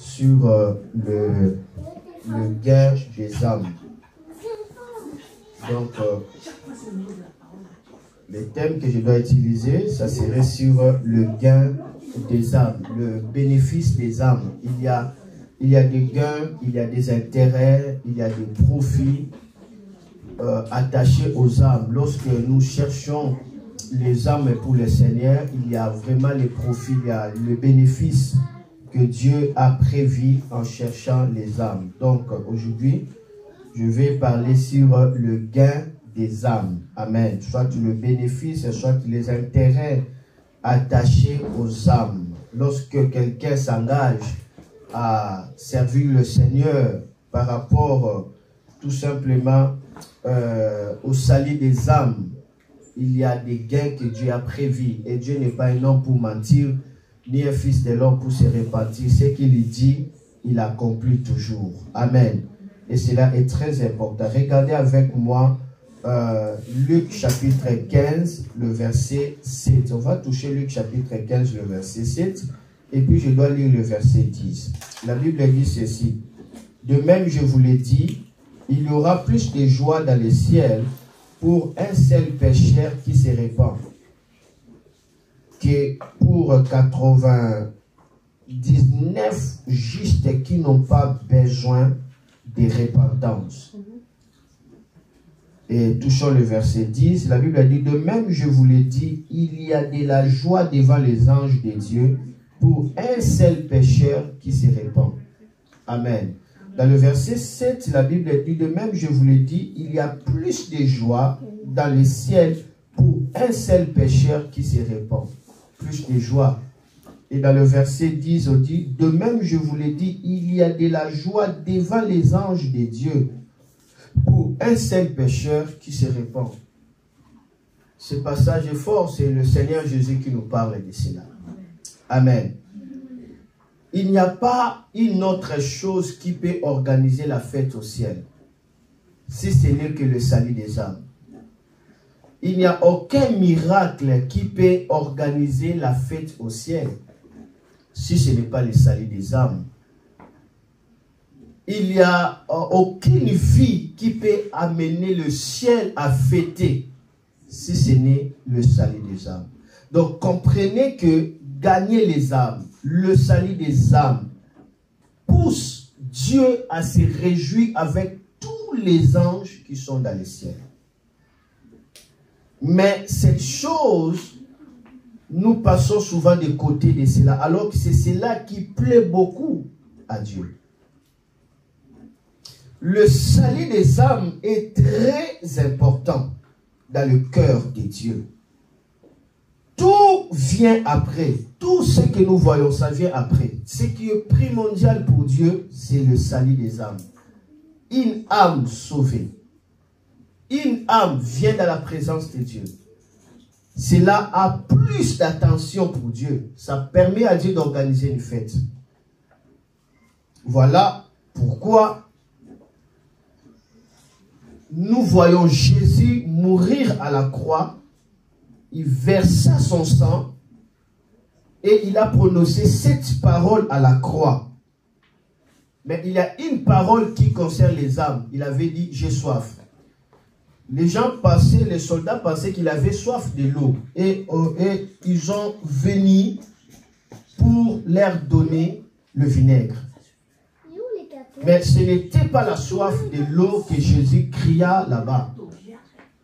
sur le gain des âmes. Donc, le thème que je dois utiliser, ça serait sur le gain des âmes, le bénéfice des âmes. Il y a des gains, il y a des intérêts, il y a des profits attachés aux âmes. Lorsque nous cherchons les âmes pour le Seigneur, il y a vraiment les profits, il y a le bénéfice que Dieu a prévu en cherchant les âmes. Donc aujourd'hui, je vais parler sur le gain des âmes. Amen. Soit le bénéfice, soit les intérêts attachés aux âmes. Lorsque quelqu'un s'engage à servir le Seigneur par rapport tout simplement au salut des âmes, il y a des gains que Dieu a prévus. Et Dieu n'est pas un homme pour mentir, ni un fils de l'homme pour se repentir. Ce qu'il dit, il accomplit toujours. Amen. Et cela est très important. Regardez avec moi Luc chapitre 15, le verset 7. On va toucher Luc chapitre 15, le verset 7. Et puis je dois lire le verset 10. La Bible dit ceci. De même, je vous l'ai dit, il y aura plus de joie dans le ciel pour un seul pécheur qui se répand que pour 99 justes qui n'ont pas besoin de repentance. Et touchons le verset 10, la Bible dit, de même je vous l'ai dit, il y a de la joie devant les anges de Dieu pour un seul pécheur qui se répand. Amen. Dans le verset 7, la Bible dit, de même je vous l'ai dit, il y a plus de joie dans le ciel pour un seul pécheur qui se répand. Plus de joie. Et dans le verset 10, on dit, de même je vous l'ai dit, il y a de la joie devant les anges de Dieu pour un seul pécheur qui se répand. Ce passage est fort, c'est le Seigneur Jésus qui nous parle de cela. Amen. Il n'y a pas une autre chose qui peut organiser la fête au ciel, si ce n'est que le salut des âmes. Il n'y a aucun miracle qui peut organiser la fête au ciel, si ce n'est pas le salut des âmes. Il n'y a aucune vie qui peut amener le ciel à fêter, si ce n'est le salut des âmes. Donc comprenez que gagner les âmes, le salut des âmes, pousse Dieu à se réjouir avec tous les anges qui sont dans le ciel. Mais cette chose, nous passons souvent de côté de cela, alors que c'est cela qui plaît beaucoup à Dieu. Le salut des âmes est très important dans le cœur de Dieu. Tout vient après. Tout ce que nous voyons, ça vient après. Ce qui est primordial pour Dieu, c'est le salut des âmes. Une âme sauvée. Une âme vient dans la présence de Dieu. Cela a plus d'attention pour Dieu. Ça permet à Dieu d'organiser une fête. Voilà pourquoi nous voyons Jésus mourir à la croix. Il versa son sang et il a prononcé cette parole à la croix. Mais il y a une parole qui concerne les âmes. Il avait dit, j'ai soif. Les gens pensaient, les soldats pensaient qu'il avait soif de l'eau. Et ils ont venu pour leur donner le vinaigre. Mais ce n'était pas la soif de l'eau que Jésus cria là-bas.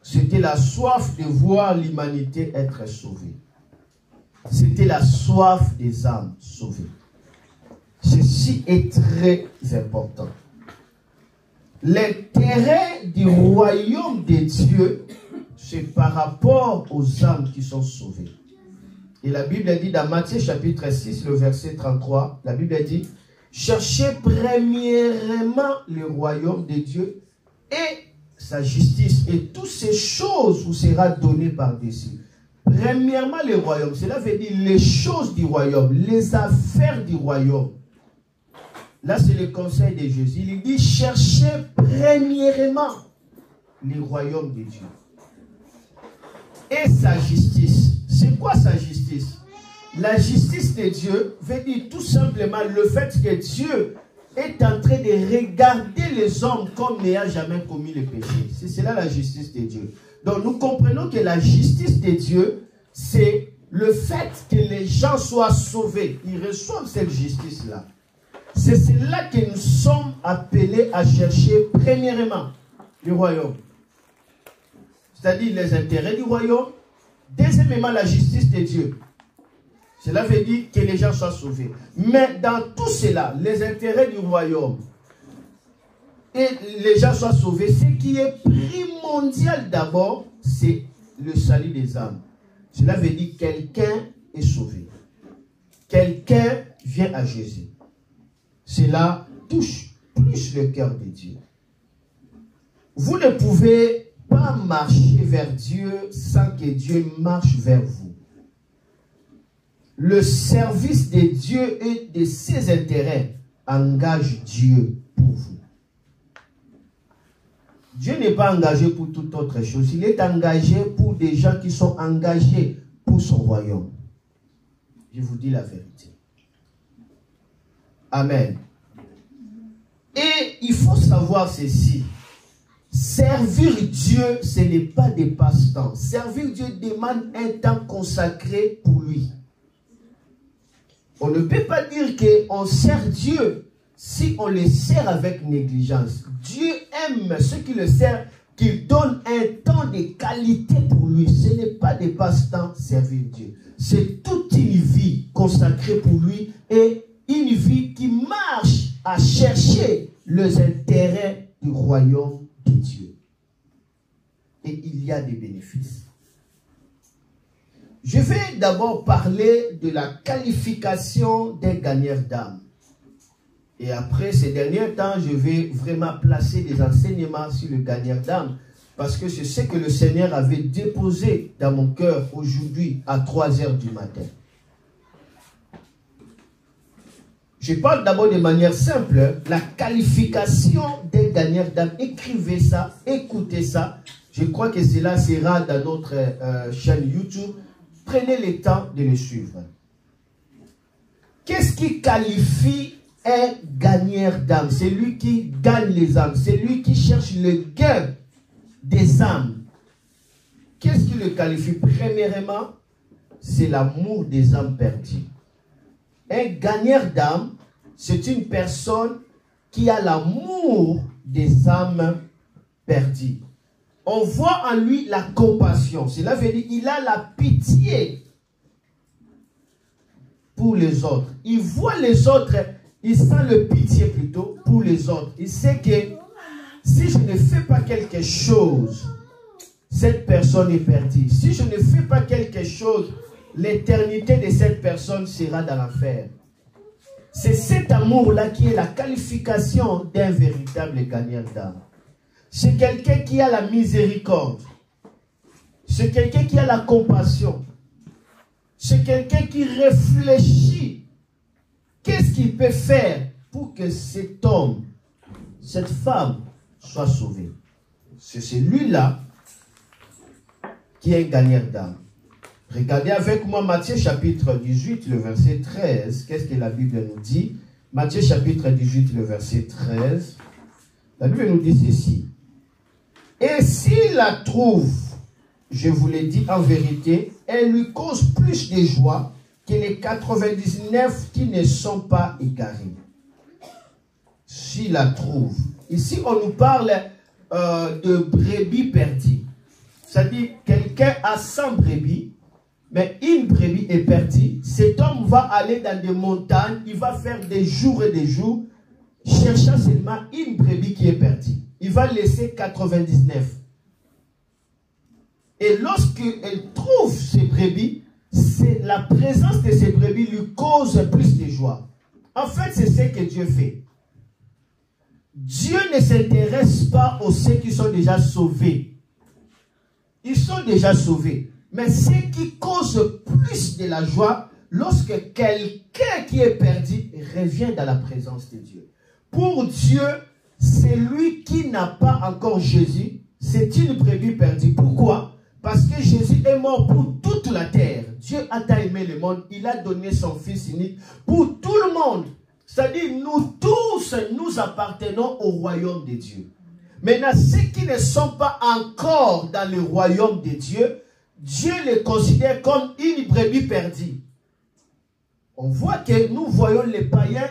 C'était la soif de voir l'humanité être sauvée. C'était la soif des âmes sauvées. Ceci est très important. L'intérêt du royaume de Dieu, c'est par rapport aux âmes qui sont sauvées. Et la Bible dit dans Matthieu chapitre 6, le verset 33, la Bible dit, cherchez premièrement le royaume de Dieu et sa justice, et toutes ces choses vous sera données par-dessus. Premièrement, le royaume, cela veut dire les choses du royaume, les affaires du royaume. Là, c'est le conseil de Jésus. Il dit, cherchez premièrement le royaume de Dieu et sa justice. C'est quoi sa justice? La justice de Dieu veut dire tout simplement le fait que Dieu est en train de regarder les hommes comme n'ayant jamais commis le péché. C'est cela la justice de Dieu. Donc nous comprenons que la justice de Dieu, c'est le fait que les gens soient sauvés. Ils reçoivent cette justice-là. C'est cela que nous sommes appelés à chercher premièrement, le royaume. C'est-à-dire les intérêts du royaume. Deuxièmement, la justice de Dieu. Cela veut dire que les gens soient sauvés. Mais dans tout cela, les intérêts du royaume et les gens soient sauvés, ce qui est primordial d'abord, c'est le salut des âmes. Cela veut dire que quelqu'un est sauvé. Quelqu'un vient à Jésus. Cela touche plus le cœur de Dieu. Vous ne pouvez pas marcher vers Dieu sans que Dieu marche vers vous. Le service de Dieu et de ses intérêts engage Dieu pour vous. Dieu n'est pas engagé pour toute autre chose. Il est engagé pour des gens qui sont engagés pour son royaume. Je vous dis la vérité. Amen. Et il faut savoir ceci. Servir Dieu, ce n'est pas des passe-temps. Servir Dieu demande un temps consacré pour lui. On ne peut pas dire qu'on sert Dieu si on le sert avec négligence. Dieu aime ceux qui le servent, qui donnent un temps de qualité pour lui. Ce n'est pas des passe-temps servir Dieu. C'est toute une vie consacrée pour lui et une vie qui marche à chercher les intérêts du royaume de Dieu. Et il y a des bénéfices. Je vais d'abord parler de la qualification des gagneurs d'âme. Et après ces derniers temps, je vais vraiment placer des enseignements sur le gagneur d'âme. Parce que c'est ce que le Seigneur avait déposé dans mon cœur aujourd'hui à 3 heures du matin. Je parle d'abord de manière simple, la qualification des gagneurs d'âme. Écrivez ça, écoutez ça. Je crois que cela sera dans notre chaîne YouTube. Prenez le temps de le suivre. Qu'est-ce qui qualifie un gagneur d'âme? C'est lui qui gagne les âmes. C'est lui qui cherche le gain des âmes. Qu'est-ce qui le qualifie? Premièrement, c'est l'amour des âmes perdues. Un gagneur d'âme, c'est une personne qui a l'amour des âmes perdues. On voit en lui la compassion. Cela veut dire qu'il a la pitié pour les autres. Il voit les autres, il sent le pitié plutôt pour les autres. Il sait que si je ne fais pas quelque chose, cette personne est perdue. Si je ne fais pas quelque chose, l'éternité de cette personne sera dans l'enfer. C'est cet amour-là qui est la qualification d'un véritable gagneur d'âme. C'est quelqu'un qui a la miséricorde. C'est quelqu'un qui a la compassion. C'est quelqu'un qui réfléchit. Qu'est-ce qu'il peut faire pour que cet homme, cette femme, soit sauvé? C'est celui-là qui est un gagneur d'âme. Regardez avec moi Matthieu chapitre 18, le verset 13. Qu'est-ce que la Bible nous dit? Matthieu chapitre 18, le verset 13. La Bible nous dit ceci. Et s'il la trouve, je vous l'ai dit en vérité, elle lui cause plus de joie que les 99 qui ne sont pas égarés. S'il la trouve. Ici, on nous parle de brebis perdues. C'est-à-dire, quelqu'un a 100 brebis, mais une brebis est perdue. Cet homme va aller dans des montagnes, il va faire des jours et des jours, cherchant seulement une brebis qui est perdue. Il va laisser 99. Et lorsqu'elle trouve ces brebis, la présence de ces brebis lui cause plus de joie. En fait, c'est ce que Dieu fait. Dieu ne s'intéresse pas aux ceux qui sont déjà sauvés. Ils sont déjà sauvés. Mais ce qui cause plus de la joie, lorsque quelqu'un qui est perdu revient dans la présence de Dieu. Pour Dieu, c'est lui qui n'a pas encore Jésus. C'est une brebis perdue. Pourquoi? Parce que Jésus est mort pour toutes toute la terre, Dieu a tant aimé le monde, il a donné son Fils unique pour tout le monde. C'est-à-dire, nous tous, nous appartenons au royaume de Dieu. Maintenant, ceux qui ne sont pas encore dans le royaume de Dieu, Dieu les considère comme une brebis perdue. On voit que nous voyons les païens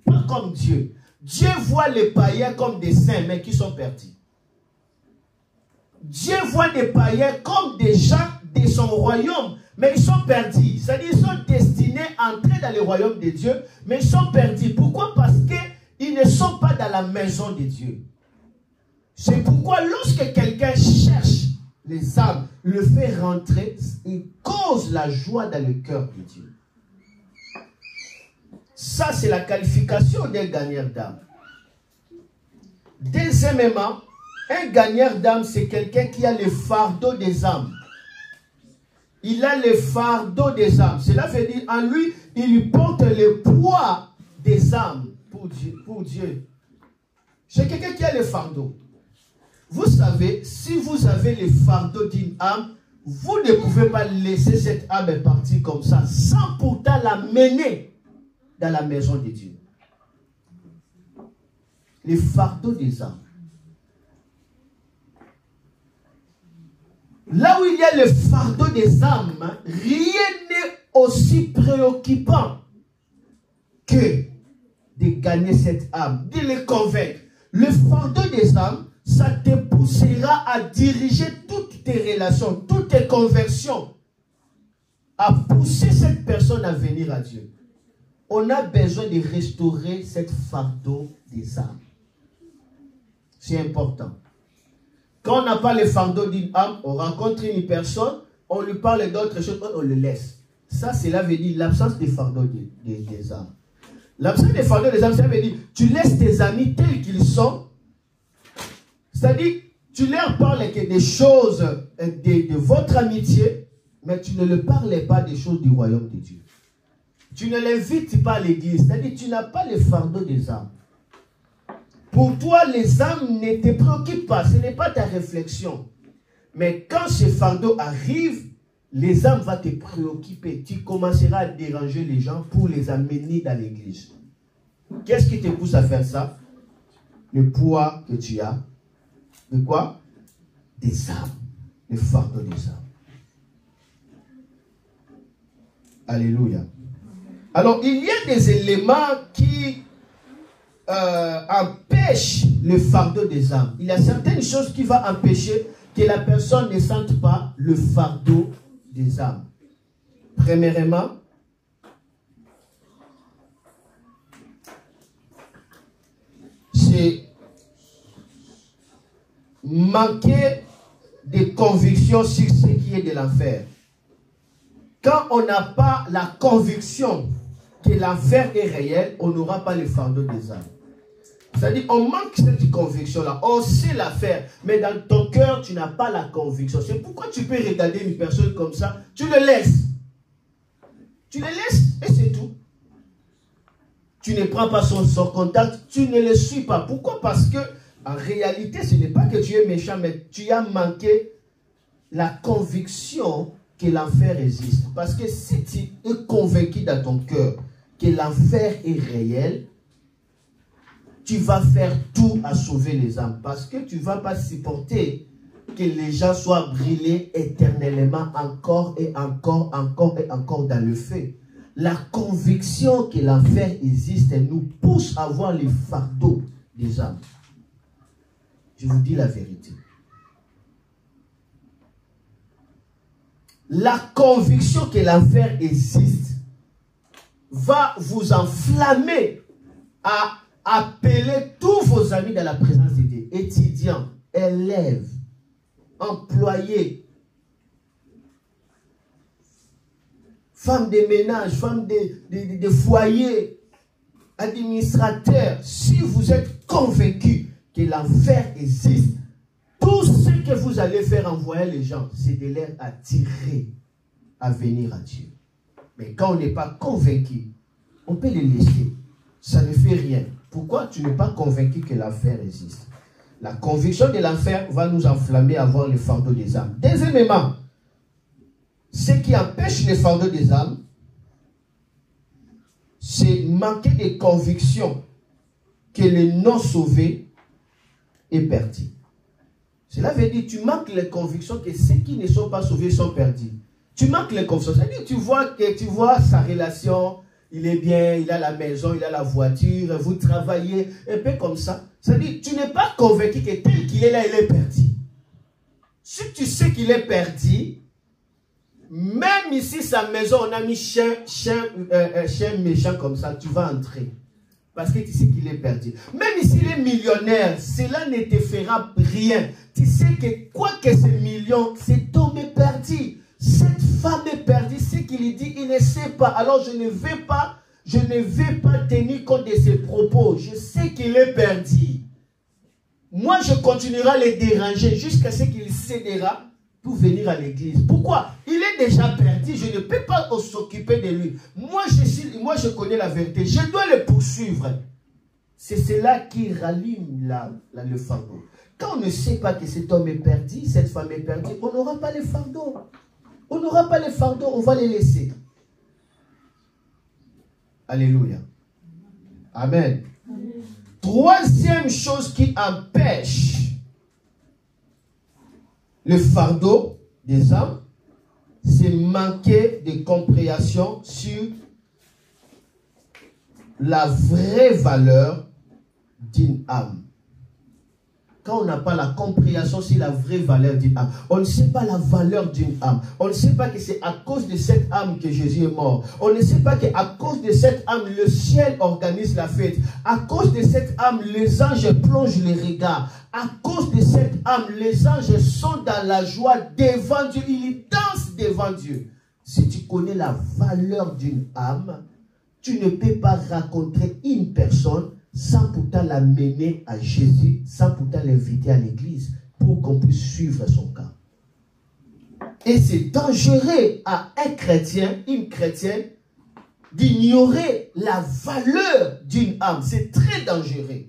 pas comme Dieu. Dieu voit les païens comme des saints, mais qui sont perdus. Dieu voit les païens comme des gens de son royaume, mais ils sont perdus. C'est-à-dire qu'ils sont destinés à entrer dans le royaume de Dieu, mais ils sont perdus. Pourquoi? Parce qu'ils ne sont pas dans la maison de Dieu. C'est pourquoi lorsque quelqu'un cherche les âmes, le fait rentrer, il cause la joie dans le cœur de Dieu. Ça, c'est la qualification d'un gagneur d'âme. Deuxièmement, un gagneur d'âme, c'est quelqu'un qui a le fardeau des âmes. Il a le fardeau des âmes. Cela veut dire, en lui, il porte le poids des âmes pour Dieu. C'est quelqu'un qui a le fardeau. Vous savez, si vous avez le fardeau d'une âme, vous ne pouvez pas laisser cette âme partir comme ça, sans pourtant la mener dans la maison de Dieu. Le fardeau des âmes. Là où il y a le fardeau des âmes, rien n'est aussi préoccupant que de gagner cette âme, de les convaincre. Le fardeau des âmes, ça te poussera à diriger toutes tes relations, toutes tes conversions, à pousser cette personne à venir à Dieu. On a besoin de restaurer cette fardeau des âmes. C'est important. Quand on n'a pas le fardeau d'une âme, on rencontre une personne, on lui parle d'autres choses, on le laisse. Ça, cela veut dire l'absence de fardeau des âmes. L'absence de fardeau des âmes, ça veut dire tu laisses tes amis tels qu'ils sont. C'est-à-dire, tu leur parles que des choses de votre amitié, mais tu ne leur parles pas des choses du royaume de Dieu. Tu ne l'invites pas à l'église. C'est-à-dire, tu n'as pas le fardeau des âmes. Pour toi, les âmes ne te préoccupent pas. Ce n'est pas ta réflexion. Mais quand ce fardeau arrive, les âmes vont te préoccuper. Tu commenceras à déranger les gens pour les amener dans l'église. Qu'est-ce qui te pousse à faire ça? Le poids que tu as. De quoi? Des âmes. Le fardeau des âmes. Alléluia. Alors, il y a des éléments qui empêchent le fardeau des âmes. Il y a certaines choses qui vont empêcher que la personne ne sente pas le fardeau des âmes. Premièrement, c'est manquer de conviction sur ce qui est de l'enfer. Quand on n'a pas la conviction que l'enfer est réel, on n'aura pas le fardeau des âmes. C'est-à-dire, on manque cette conviction-là. On sait la faire, mais dans ton cœur, tu n'as pas la conviction. C'est pourquoi tu peux regarder une personne comme ça, tu le laisses. Tu le laisses et c'est tout. Tu ne prends pas son contact, tu ne le suis pas. Pourquoi? Parce que, en réalité, ce n'est pas que tu es méchant, mais tu as manqué la conviction que l'enfer existe. Parce que si tu es convaincu dans ton cœur que l'enfer est réel, tu vas faire tout à sauver les âmes. Parce que tu ne vas pas supporter que les gens soient brûlés éternellement encore et encore, encore et encore dans le feu. La conviction que l'enfer existe nous pousse à voir les fardeaux des âmes. Je vous dis la vérité. La conviction que l'enfer existe va vous enflammer à appeler tous vos amis dans la présence de Dieu. Étudiants, élèves, employés, femmes de ménage, femmes de foyer, administrateurs. Si vous êtes convaincus que l'enfer existe, tout ce que vous allez faire en voyant les gens, c'est de les attirer à venir à Dieu. Mais quand on n'est pas convaincu, on peut les laisser. Ça ne fait rien. Pourquoi tu n'es pas convaincu que l'enfer existe? La conviction de l'enfer va nous enflammer à voir le fardeau des âmes. Deuxièmement, ce qui empêche le fardeau des âmes, c'est manquer de conviction que le non-sauvé est perdu. Cela veut dire que tu manques les convictions que ceux qui ne sont pas sauvés sont perdus. Tu manques les convictions. C'est-à-dire que tu vois sa relation, il est bien, il a la maison, il a la voiture, vous travaillez, un peu comme ça. C'est-à-dire que tu n'es pas convaincu que tel qu'il est là, il est perdu. Si tu sais qu'il est perdu, même ici, sa maison, on a mis chien méchant comme ça, tu vas entrer. Parce que tu sais qu'il est perdu. Même s'il est millionnaire, cela ne te fera rien. Tu sais que quoi que ce million, cet homme est perdu. Cette femme est perdue. Ce qu'il dit, il ne sait pas. Alors je ne vais pas tenir compte de ses propos. Je sais qu'il est perdu. Moi, je continuerai à le déranger jusqu'à ce qu'il cédera pour venir à l'église. Pourquoi? Il est déjà perdu. Je ne peux pas s'occuper de lui. Moi, je connais la vérité. Je dois le poursuivre. C'est cela qui rallume le fardeau. Quand on ne sait pas que cet homme est perdu, cette femme est perdue, on n'aura pas le fardeau. On n'aura pas le fardeau, on va les laisser. Alléluia. Amen. Troisième chose qui empêche le fardeau des âmes, c'est manquer de compréhension sur la vraie valeur d'une âme. Quand on n'a pas la compréhension sur la vraie valeur d'une âme, on ne sait pas la valeur d'une âme. On ne sait pas que c'est à cause de cette âme que Jésus est mort. On ne sait pas qu'à cause de cette âme, le ciel organise la fête. À cause de cette âme, les anges plongent les regards. À cause de cette âme, les anges sont dans la joie devant Dieu. Ils dansent devant Dieu. Si tu connais la valeur d'une âme, tu ne peux pas rencontrer une personne sans pourtant la mener à Jésus, sans pourtant l'inviter à l'église, pour qu'on puisse suivre son cas. Et c'est dangereux à un chrétien, une chrétienne, d'ignorer la valeur d'une âme. C'est très dangereux.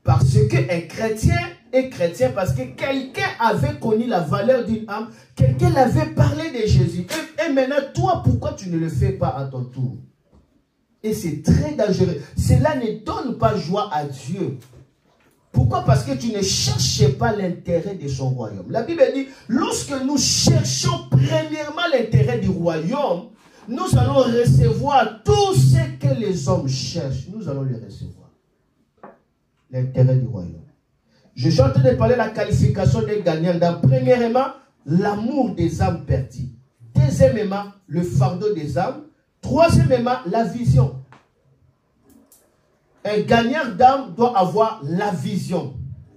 Parce qu'un chrétien est chrétien parce que quelqu'un avait connu la valeur d'une âme, quelqu'un l'avait parlé de Jésus. Et maintenant, toi, pourquoi tu ne le fais pas à ton tour? Et c'est très dangereux. Cela ne donne pas joie à Dieu. Pourquoi? Parce que tu ne cherches pas l'intérêt de son royaume. La Bible dit, lorsque nous cherchons premièrement l'intérêt du royaume, nous allons recevoir tout ce que les hommes cherchent. Nous allons le recevoir. L'intérêt du royaume. Je suis en train de parler de la qualification des gagnants. Premièrement, l'amour des âmes perdues. Deuxièmement, le fardeau des âmes. Troisièmement, la vision. Un gagnant d'âme doit avoir la vision.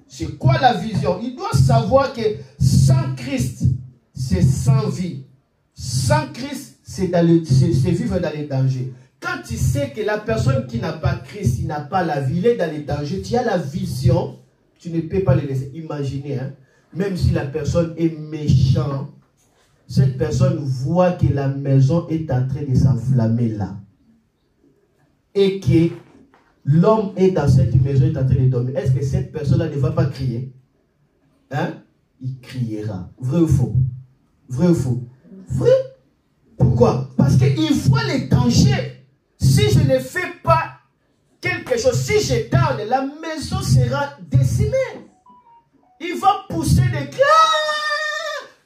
C'est quoi la vision? Il doit savoir que sans Christ, c'est sans vie. Sans Christ, c'est vivre dans les dangers. Quand tu sais que la personne qui n'a pas Christ, il n'a pas la vie, il est dans les dangers, tu as la vision, tu ne peux pas le laisser. Imaginez, hein, même si la personne est méchante, cette personne voit que la maison est en train de s'enflammer là. Et que l'homme est dans cette maison, est en train de dormir. Est-ce que cette personne-là ne va pas crier? Hein? Il criera. Vrai ou faux? Vrai ou faux? Vrai. Pourquoi? Parce qu'il voit les dangers. Si je ne fais pas quelque chose, si je tarde, la maison sera décimée. Il va pousser des cris.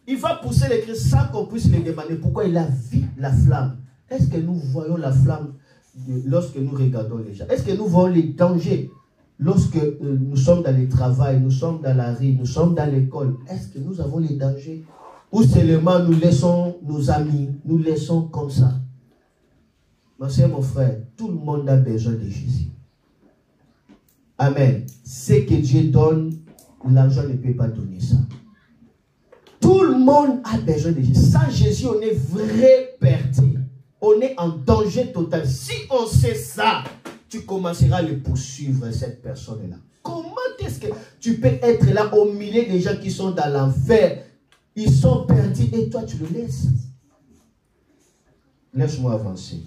Il va pousser les cris sans qu'on puisse les demander. Pourquoi il a vu la flamme? Est-ce que nous voyons la flamme lorsque nous regardons les gens? Est-ce que nous voyons les dangers lorsque nous sommes dans le travail, nous sommes dans la rue, nous sommes dans l'école? Est-ce que nous avons les dangers? Ou seulement nous laissons nos amis, nous laissons comme ça? Ma soeur, mon frère, tout le monde a besoin de Jésus. Amen. Ce que Dieu donne, l'argent ne peut pas donner ça. Tout le monde a besoin de Jésus. Sans Jésus, on est vrai perdu. On est en danger total. Si on sait ça, tu commenceras à le poursuivre, cette personne-là. Comment est-ce que tu peux être là au milieu des gens qui sont dans l'enfer? Ils sont perdus et toi, tu le laisses. Laisse-moi avancer.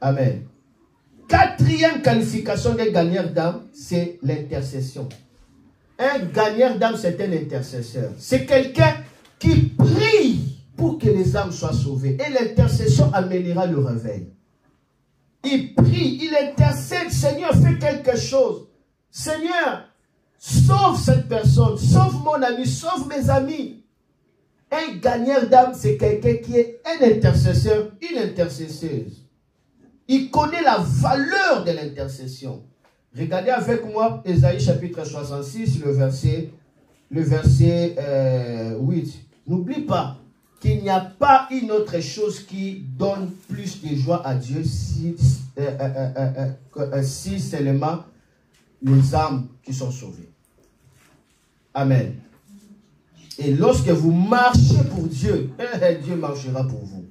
Amen. Quatrième qualification des gagnants d'âme, c'est l'intercession. Un gagnant d'âme, c'est un intercesseur. C'est quelqu'un qui prie pour que les âmes soient sauvées. Et l'intercession amènera le réveil. Il prie, il intercède. Seigneur, fais quelque chose. Seigneur, sauve cette personne, sauve mon ami, sauve mes amis. Un gagneur d'âme, c'est quelqu'un qui est un intercesseur, une intercesseuse. Il connaît la valeur de l'intercession. Regardez avec moi Ésaïe chapitre 66, le verset 8. N'oublie pas qu'il n'y a pas une autre chose qui donne plus de joie à Dieu si seulement les âmes qui sont sauvées. Amen. Et lorsque vous marchez pour Dieu, Dieu marchera pour vous.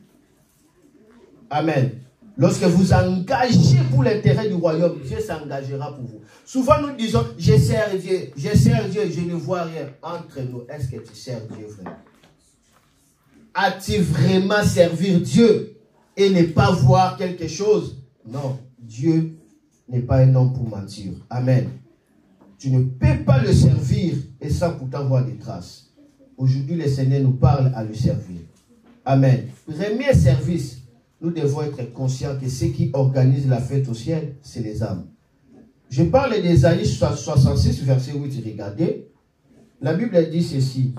Amen. Lorsque vous engagez pour l'intérêt du royaume, Dieu s'engagera pour vous. Souvent nous disons, je sers Dieu, je ne vois rien. Entre nous, est-ce que tu sers Dieu vraiment? As-tu vraiment servir Dieu et ne pas voir quelque chose? Non, Dieu n'est pas un homme pour mentir. Amen. Tu ne peux pas le servir et sans pourtant voir des traces. Aujourd'hui, le Seigneur nous parle à le servir. Amen. Premier service, nous devons être conscients que ceux qui organisent la fête au ciel, c'est les âmes. Je parle d'Ésaïe 66, verset 8. Regardez. La Bible dit ceci.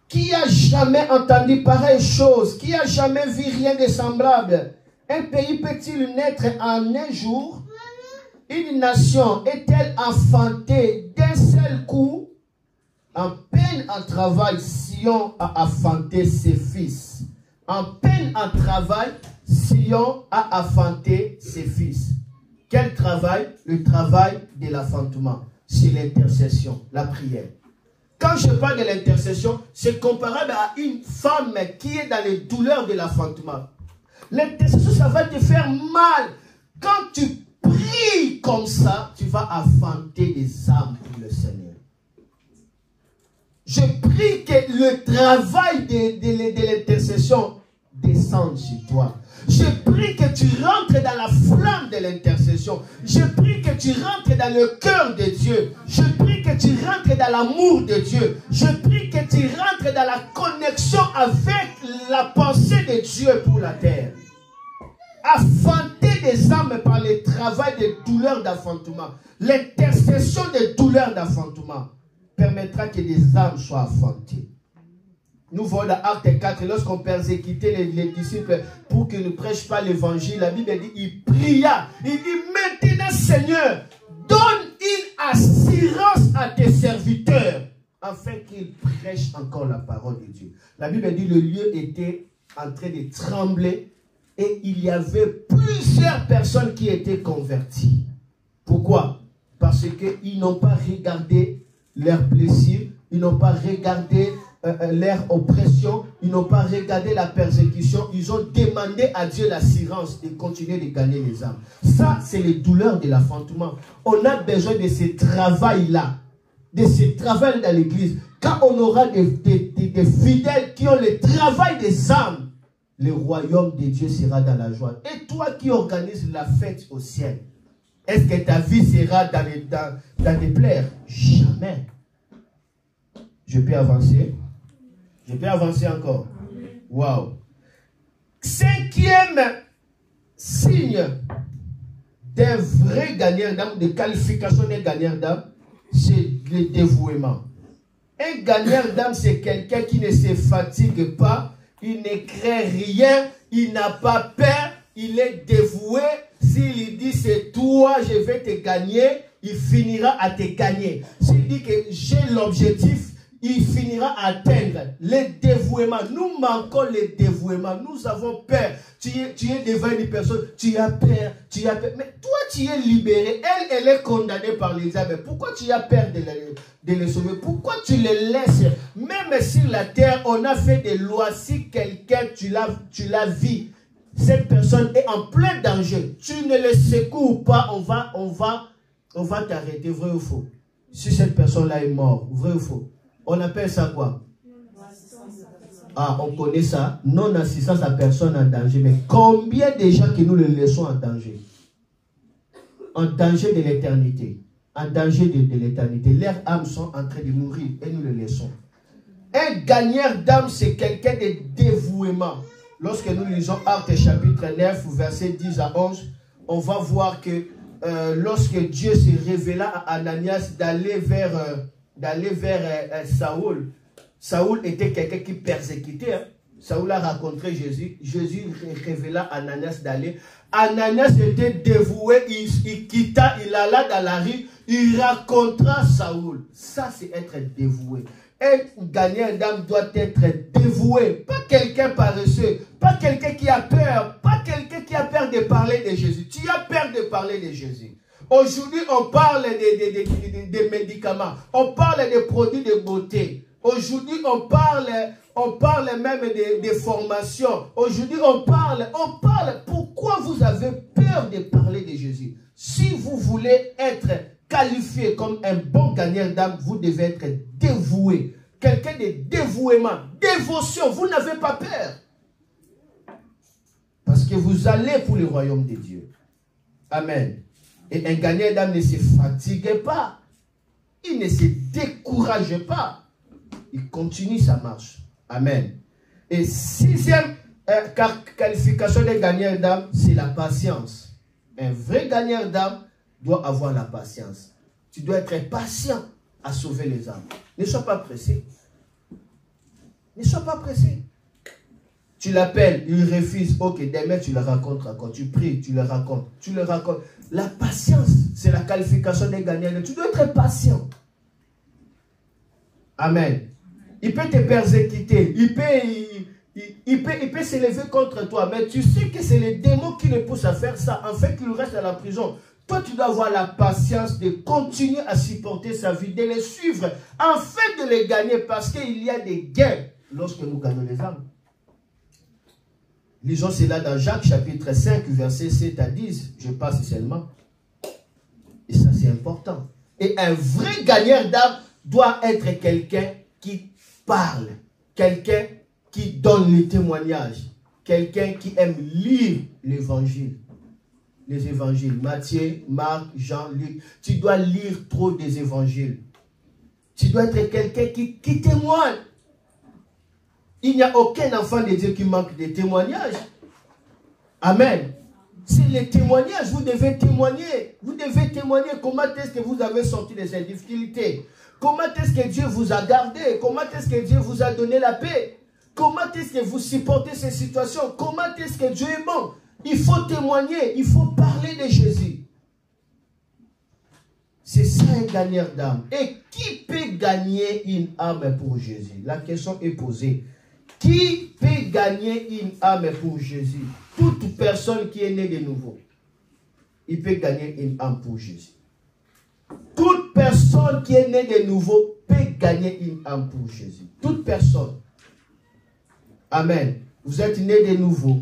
Qui a jamais entendu pareille chose? Qui a jamais vu rien de semblable? Un pays peut-il naître en un jour? Une nation est-elle enfantée d'un seul coup? En peine en travail, Sion a enfanté ses fils. En peine en travail, Sion a enfanté ses fils. Quel travail? Le travail de l'enfantement. C'est l'intercession, la prière. Quand je parle de l'intercession, c'est comparable à une femme qui est dans les douleurs de l'enfantement. L'intercession, ça va te faire mal. Quand tu pries comme ça, tu vas enfanter des âmes pour le Seigneur. Je prie que le travail de l'intercession descende sur toi. Je prie que tu rentres dans la flamme de l'intercession. Je prie que tu rentres dans le cœur de Dieu. Je prie que tu rentres dans l'amour de Dieu. Je prie que tu rentres dans la connexion avec la pensée de Dieu pour la terre. Affanter des âmes par le travail des douleurs d'enfantement. L'intercession des douleurs d'enfantement permettra que des âmes soient affantées. Nous voyons dans Acte 4, lorsqu'on persécutait les disciples pour qu'ils ne prêchent pas l'évangile, la Bible dit, il pria. Il dit, maintenant Seigneur, donne une assurance à tes serviteurs, afin qu'ils prêchent encore la parole de Dieu. La Bible dit, le lieu était en train de trembler et il y avait plusieurs personnes qui étaient converties. Pourquoi? Parce qu'ils n'ont pas regardé leurs blessures, ils n'ont pas regardé leur oppression, ils n'ont pas regardé la persécution, ils ont demandé à Dieu l'assurance de continuer de gagner les âmes. Ça, c'est les douleurs de l'enfantement. On a besoin de ce travail-là, de ce travail dans l'église. Quand on aura des fidèles qui ont le travail des âmes, le royaume de Dieu sera dans la joie. Et toi qui organises la fête au ciel, est-ce que ta vie sera dans des plaies? Jamais. Je peux avancer? Je peux avancer encore. Waouh. Cinquième signe d'un vrai gagnant d'âme, de qualification d'un gagnant d'âme, c'est le dévouement. Un gagnant d'âme, c'est quelqu'un qui ne se fatigue pas, il ne crée rien, il n'a pas peur, il est dévoué. S'il dit c'est toi, je vais te gagner, il finira à te gagner. S'il dit que j'ai l'objectif, il finira à atteindre le dévouement. Nous manquons le dévouement. Nous avons peur. Tu es devant une personne, tu as peur, tu as peur. Mais toi, tu es libéré. Elle est condamnée par les âmes. Pourquoi tu as peur de les sauver? Pourquoi tu les laisses? Même sur la terre, on a fait des lois. Si quelqu'un, tu l'as vu, cette personne est en plein danger. Tu ne le secours pas, on va t'arrêter, vrai ou faux? Si cette personne-là est morte, vrai ou faux? On appelle ça quoi? Ah, on connaît ça. Non-assistance à personne en danger. Mais combien de gens que nous les laissons en danger? En danger de l'éternité. en danger de l'éternité. Leurs âmes sont en train de mourir et nous les laissons. Un gagneur d'âme, c'est quelqu'un de dévouement. Lorsque nous lisons Actes chapitre 9, verset 10 à 11, on va voir que lorsque Dieu s'est révéla à Ananias d'aller vers Saoul, Saoul était quelqu'un qui persécutait. Hein. Saoul a rencontré Jésus. Jésus révéla à Ananias d'aller. Ananias était dévoué, il quitta, il alla dans la rue, il rencontra Saoul. Ça, c'est être dévoué. Un gagnant d'âme doit être dévoué. Pas quelqu'un paresseux, pas quelqu'un qui a peur, pas quelqu'un qui a peur de parler de Jésus. Tu as peur de parler de Jésus. Aujourd'hui, on parle des médicaments, on parle des produits de beauté. Aujourd'hui, on parle même des formations. Aujourd'hui, on parle. Pourquoi vous avez peur de parler de Jésus? Si vous voulez être qualifié comme un bon gagnant d'âme, vous devez être dévoué. Quelqu'un de dévouement, dévotion. Vous n'avez pas peur. Parce que vous allez pour le royaume de Dieu. Amen. Et un gagnant d'âme ne se fatigue pas. Il ne se décourage pas. Il continue sa marche. Amen. Et sixième qualification des gagnants d'âme, c'est la patience. Un vrai gagnant d'âme doit avoir la patience. Tu dois être patient à sauver les âmes. Ne sois pas pressé. Ne sois pas pressé. Tu l'appelles, il refuse. Ok, demain tu le racontes encore. Tu pries, tu le racontes. Tu le racontes. La patience, c'est la qualification des gagnants. Tu dois être patient. Amen. Il peut te persécuter. Il peut s'élever contre toi. Mais tu sais que c'est les démons qui le poussent à faire ça. En fait, qu'il reste à la prison. Toi, tu dois avoir la patience de continuer à supporter sa vie, de les suivre, afin de les gagner, parce qu'il y a des gains lorsque nous gagnons les âmes. Lisons cela dans Jacques chapitre 5, verset 7 à 10. Je passe seulement. Et ça, c'est important. Et un vrai gagneur d'âme doit être quelqu'un qui parle, quelqu'un qui donne le témoignage, quelqu'un qui aime lire l'évangile. Les évangiles, Matthieu, Marc, Jean, Luc. Tu dois lire trop des évangiles. Tu dois être quelqu'un qui témoigne. Il n'y a aucun enfant de Dieu qui manque de témoignages. Amen. C'est les témoignages, vous devez témoigner. Vous devez témoigner comment est-ce que vous avez sorti de ces difficultés. Comment est-ce que Dieu vous a gardé. Comment est-ce que Dieu vous a donné la paix. Comment est-ce que vous supportez ces situations. Comment est-ce que Dieu est bon. Il faut témoigner, il faut parler de Jésus. C'est ça un gagneur d'âme. Et qui peut gagner une âme pour Jésus? La question est posée. Qui peut gagner une âme pour Jésus? Toute personne qui est née de nouveau, il peut gagner une âme pour Jésus. Toute personne qui est née de nouveau peut gagner une âme pour Jésus. Toute personne. Amen. Vous êtes né de nouveau.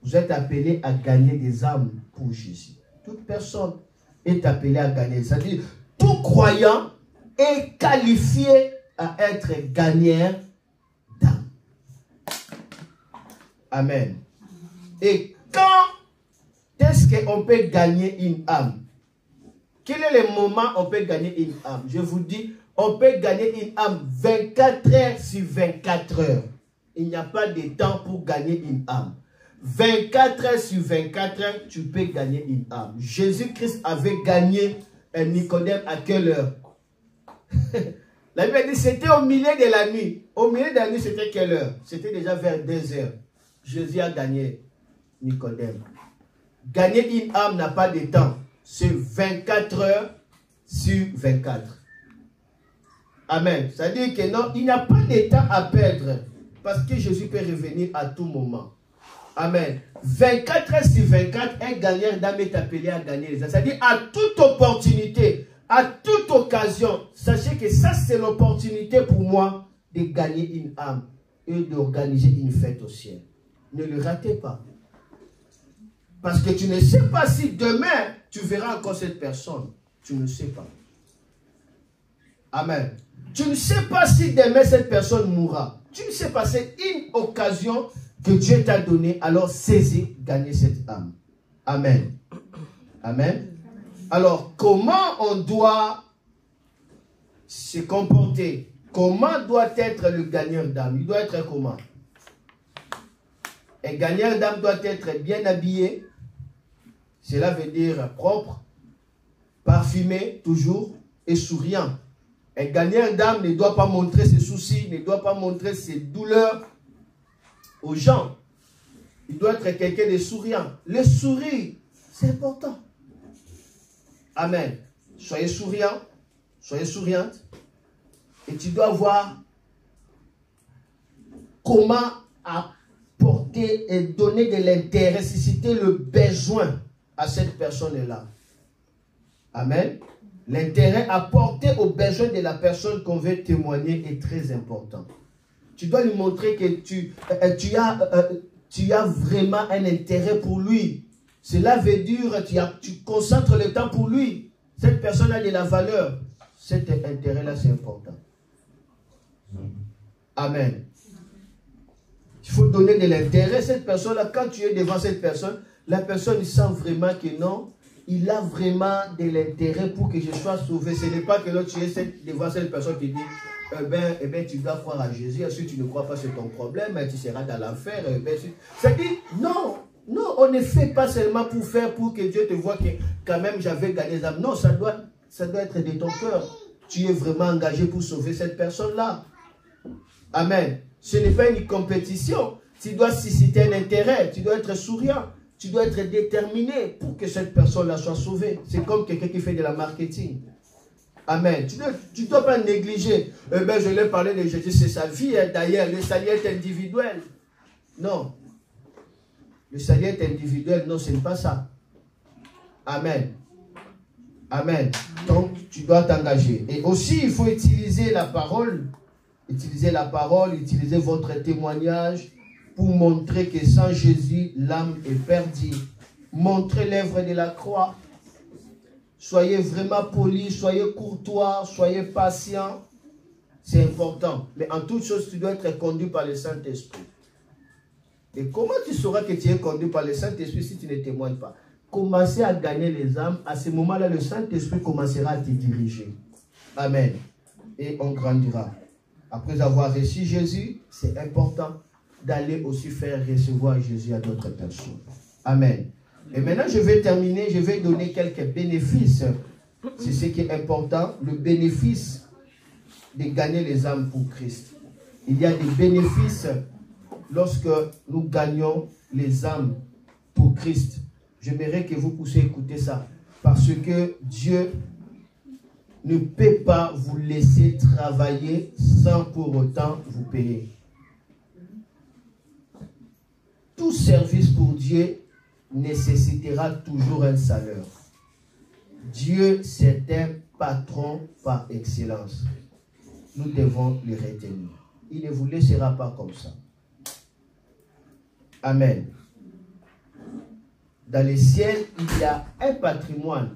Vous êtes appelé à gagner des âmes pour Jésus. Toute personne est appelée à gagner. C'est-à-dire, tout croyant est qualifié à être gagneur d'âme. Amen. Et quand est-ce qu'on peut gagner une âme? Quel est le moment où on peut gagner une âme? Je vous dis, on peut gagner une âme 24 heures sur 24 heures. Il n'y a pas de temps pour gagner une âme. 24 heures sur 24 heures, tu peux gagner une âme. Jésus-Christ avait gagné un Nicodème à quelle heure? La Bible dit c'était au milieu de la nuit. Au milieu de la nuit, c'était quelle heure? C'était déjà vers 2 heures. Jésus a gagné Nicodème. Gagner une âme n'a pas de temps. C'est 24 heures sur 24. Amen. Ça veut dire que non, il n'y a pas de temps à perdre. Parce que Jésus peut revenir à tout moment. Amen. 24 heures sur 24, un gagnant d'âme est appelé à gagner les âmes. C'est-à-dire à toute opportunité, à toute occasion. Sachez que ça, c'est l'opportunité pour moi de gagner une âme et d'organiser une fête au ciel. Ne le ratez pas. Parce que tu ne sais pas si demain, tu verras encore cette personne. Tu ne sais pas. Amen. Tu ne sais pas si demain, cette personne mourra. Tu ne sais pas, c'est une occasion que Dieu t'a donnée. Alors saisis, gagnez cette âme. Amen. Amen. Alors, comment on doit se comporter? Comment doit être le gagnant d'âme? Il doit être comment? Un gagnant d'âme doit être bien habillé. Cela veut dire propre, parfumé toujours et souriant. Un gagnant d'âme ne doit pas montrer ses soucis, ne doit pas montrer ses douleurs aux gens. Il doit être quelqu'un de souriant. Le sourire, c'est important. Amen. Soyez souriant, soyez souriante. Et tu dois voir comment apporter et donner de l'intérêt, susciter le besoin à cette personne-là. Amen. L'intérêt apporté aux besoins de la personne qu'on veut témoigner est très important. Tu dois lui montrer que tu as vraiment un intérêt pour lui. Cela veut dire tu concentres le temps pour lui. Cette personne a de la valeur. Cet intérêt-là, c'est important. Amen. Il faut donner de l'intérêt. Cette personne-là, quand tu es devant cette personne, la personne sent vraiment que non, il a vraiment de l'intérêt pour que je sois sauvé. Ce n'est pas que là, tu es devant cette personne qui dit, eh ben, tu dois croire à Jésus. Si tu ne crois pas, c'est ton problème, tu seras dans l'enfer. Ça dit, non, non, on ne fait pas seulement pour que Dieu te voie que quand même j'avais gagné les âmes. Non, ça doit être de ton cœur. Tu es vraiment engagé pour sauver cette personne-là. Amen. Ce n'est pas une compétition. Tu dois susciter un intérêt. Tu dois être souriant. Tu dois être déterminé pour que cette personne-là soit sauvée. C'est comme quelqu'un qui fait de la marketing. Amen. Tu ne dois pas négliger. Je l'ai parlé de Jésus, c'est sa vie. D'ailleurs, le salut est individuel. Non. Le salut est individuel. Non, ce n'est pas ça. Amen. Amen. Donc, tu dois t'engager. Et aussi, il faut utiliser la parole. Utilisez la parole, utilisez votre témoignage pour montrer que sans Jésus, l'âme est perdue. Montrez l'œuvre de la croix. Soyez vraiment poli, soyez courtois, soyez patient. C'est important. Mais en toute chose, tu dois être conduit par le Saint-Esprit. Et comment tu sauras que tu es conduit par le Saint-Esprit si tu ne témoignes pas? Commencez à gagner les âmes. À ce moment-là, le Saint-Esprit commencera à te diriger. Amen. Et on grandira. Après avoir reçu Jésus, c'est important d'aller aussi faire recevoir Jésus à d'autres personnes. Amen. Et maintenant, je vais terminer, je vais donner quelques bénéfices. C'est ce qui est important, le bénéfice de gagner les âmes pour Christ. Il y a des bénéfices lorsque nous gagnons les âmes pour Christ. J'aimerais que vous puissiez écouter ça. Parce que Dieu ne peut pas vous laisser travailler sans pour autant vous payer. Tout service pour Dieu nécessitera toujours un salaire. Dieu, c'est un patron par excellence. Nous devons le retenir. Il ne vous laissera pas comme ça. Amen. Dans le ciel, il y a un patrimoine.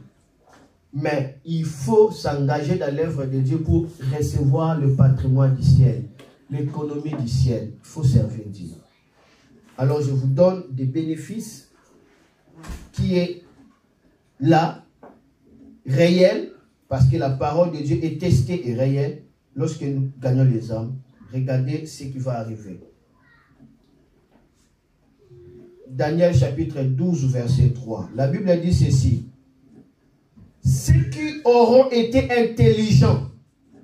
Mais il faut s'engager dans l'œuvre de Dieu pour recevoir le patrimoine du ciel, l'économie du ciel. Il faut servir Dieu. Alors je vous donne des bénéfices qui est là, réel, parce que la parole de Dieu est testée et réelle. Lorsque nous gagnons les âmes, regardez ce qui va arriver. Daniel chapitre 12, verset 3. La Bible dit ceci. Ceux qui auront été intelligents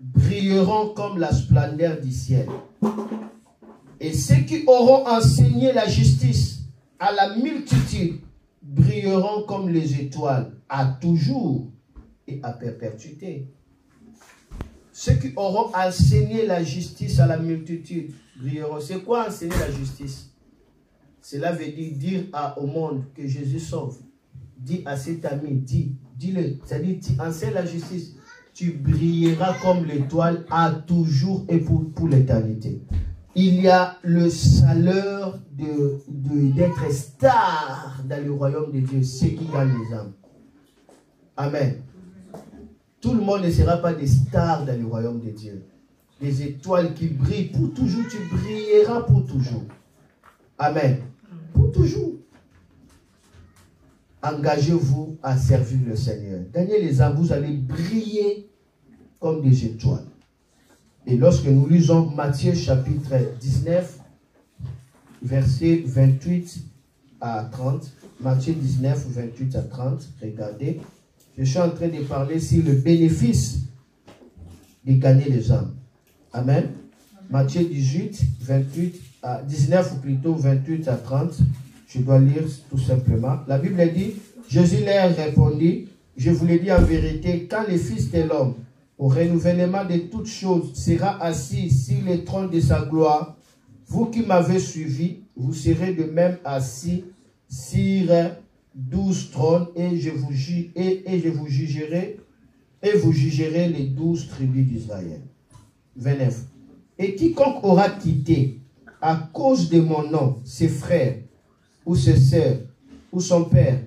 brilleront comme la splendeur du ciel. Et ceux qui auront enseigné la justice à la multitude brilleront comme les étoiles à toujours et à perpétuité. Ceux qui auront enseigné la justice à la multitude brilleront. C'est quoi enseigner la justice? Cela veut dire au monde que Jésus sauve. Dis à cet ami, dis-le. C'est-à-dire, tu enseignes la justice. Tu brilleras comme l'étoile à toujours et pour l'éternité. Il y a le salaire d'être star dans le royaume de Dieu, ceux qui gagnent les âmes. Amen. Tout le monde ne sera pas des stars dans le royaume de Dieu. Des étoiles qui brillent pour toujours, tu brilleras pour toujours. Amen. Pour toujours. engagez-vous à servir le Seigneur. Gagnez les âmes, vous allez briller comme des étoiles. Et lorsque nous lisons Matthieu chapitre 19, versets 28 à 30, Matthieu 19, 28 à 30, regardez, je suis en train de parler sur le bénéfice de gagner les âmes. Amen. Matthieu 18, 28 à 19 ou plutôt 28 à 30. Je dois lire tout simplement. La Bible dit, Jésus leur répondit, je vous l'ai dit en vérité, quand le Fils de l'homme, au renouvellement de toutes choses, sera assis sur le trône de sa gloire, vous qui m'avez suivi, vous serez de même assis sur 12 trônes et vous jugerez les 12 tribus d'Israël. 29. Et quiconque aura quitté à cause de mon nom ses frères ou ses sœurs ou son père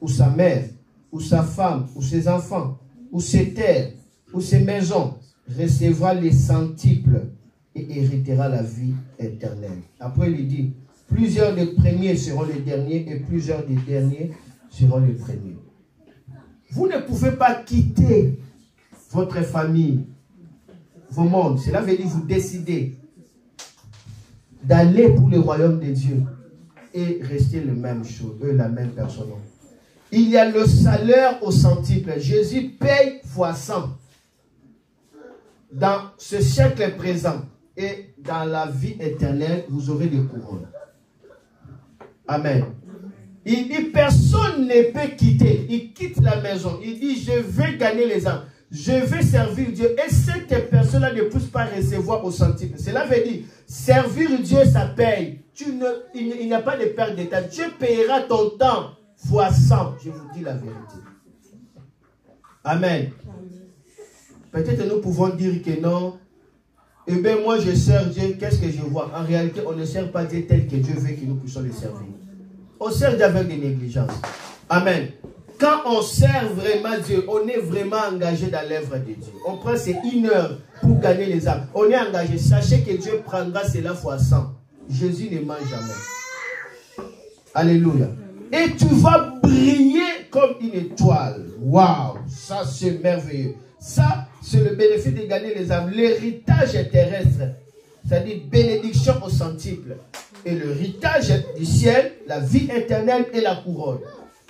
ou sa mère ou sa femme ou ses enfants ou ses terres ou ses maisons recevra les centuples et héritera la vie éternelle. Après il dit, plusieurs des premiers seront les derniers et plusieurs des derniers seront les premiers. Vous ne pouvez pas quitter votre famille, vos mondes. Cela veut dire vous décidez d'aller pour le royaume de Dieu et rester la même chose, la même personne. Il y a le salaire au centuple. Jésus paye fois 100 dans ce siècle présent et dans la vie éternelle, vous aurez des couronnes. Amen. Il dit, personne ne peut quitter. Il quitte la maison. Il dit, je vais gagner les âmes. Je vais servir Dieu. Et cette personne-là ne peut pas recevoir au centuple. Cela veut dire, servir Dieu, ça paye. Il n'y a pas de perte d'état. Dieu payera ton temps fois 100. Je vous dis la vérité. Amen. Peut-être nous pouvons dire que non. Eh bien, moi, je sers Dieu. Qu'est-ce que je vois? En réalité, on ne sert pas Dieu tel que Dieu veut que nous puissions le servir. On sert Dieu avec des négligences. Amen. Quand on sert vraiment Dieu, on est vraiment engagé dans l'œuvre de Dieu. On prend ces 1 heure pour gagner les âmes. On est engagé. Sachez que Dieu prendra cela fois 100. Jésus ne ment jamais. Alléluia. Et tu vas briller comme une étoile. Waouh, ça c'est merveilleux. Ça, c'est le bénéfice de gagner les âmes. L'héritage terrestre, c'est-à-dire bénédiction au centuple. Et l'héritage du ciel, la vie éternelle et la couronne.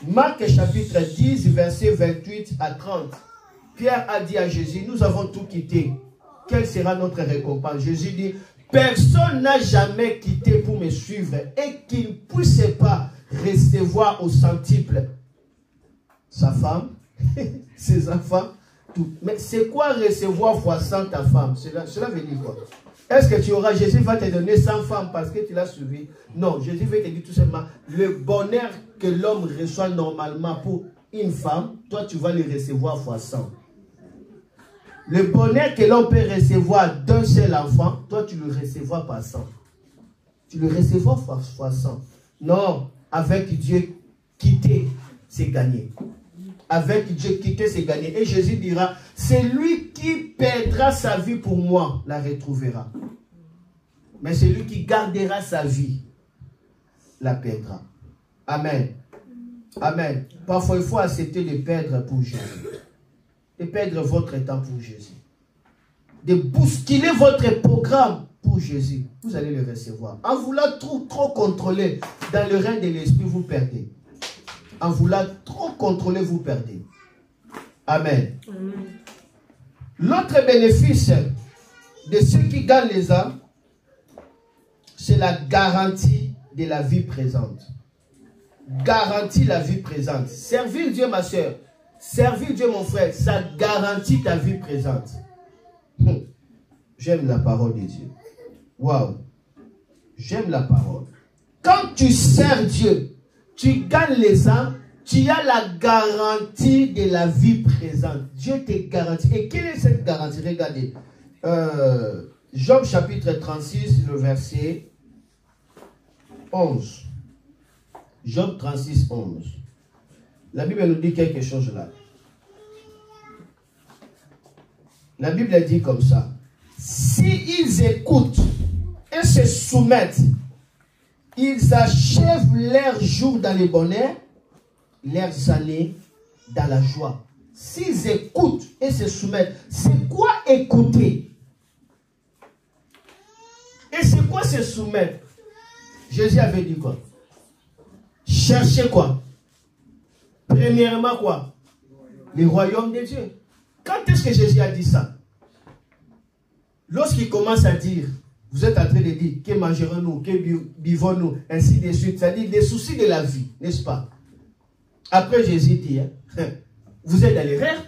Marc chapitre 10, verset 28 à 30. Pierre a dit à Jésus, nous avons tout quitté. Quelle sera notre récompense? Jésus dit, personne n'a jamais quitté pour me suivre et qu'il ne puisse pas recevoir au centuple sa femme, ses enfants, tout. Mais c'est quoi recevoir fois 100 ta femme? Cela veut dire quoi? Est-ce que tu auras, Jésus va te donner 100 femmes parce que tu l'as suivi? Non, Jésus veut te dire tout simplement, le bonheur que l'homme reçoit normalement pour une femme, toi tu vas le recevoir fois 100. Le bonheur que l'on peut recevoir d'un seul enfant, toi tu le recevras par 100. Tu le recevras fois 100. Non, avec Dieu, quitter, c'est gagner. Avec Dieu, quitter, c'est gagner. Et Jésus dira, c'est lui qui perdra sa vie pour moi, la retrouvera. Mais celui qui gardera sa vie, la perdra. Amen. Amen. Parfois, il faut accepter de perdre pour Jésus. De perdre votre temps pour Jésus. De bousculer votre programme pour Jésus. Vous allez le recevoir. En voulant trop contrôler dans le règne de l'esprit, vous perdez. En voulant trop contrôler, vous perdez. Amen. L'autre bénéfice de ceux qui gagnent les âmes, c'est la garantie de la vie présente. Garantie la vie présente. Servir Dieu, ma soeur, servir Dieu, mon frère, ça garantit ta vie présente. J'aime la parole de Dieu. Waouh. J'aime la parole. Quand tu sers Dieu, tu gagnes les âmes, tu as la garantie de la vie présente. Dieu te garantit. Et quelle est cette garantie? Regardez. Job chapitre 36, le verset 11. Job 36, 11. La Bible nous dit quelque chose là. La Bible dit comme ça. S'ils écoutent et se soumettent, ils achèvent leur jour dans les bonheurs leurs années dans la joie. S'ils écoutent et se soumettent, c'est quoi écouter? Et c'est quoi se soumettre? Jésus avait dit quoi? Cherchez quoi? Premièrement quoi? Le royaume de Dieu. Quand est-ce que Jésus a dit ça? Lorsqu'il commence à dire, vous êtes en train de dire, que mangerons-nous, que buvons-nous, ainsi de suite, c'est-à-dire des soucis de la vie, n'est-ce pas? Après Jésus dit, hein, vous êtes dans l'erreur,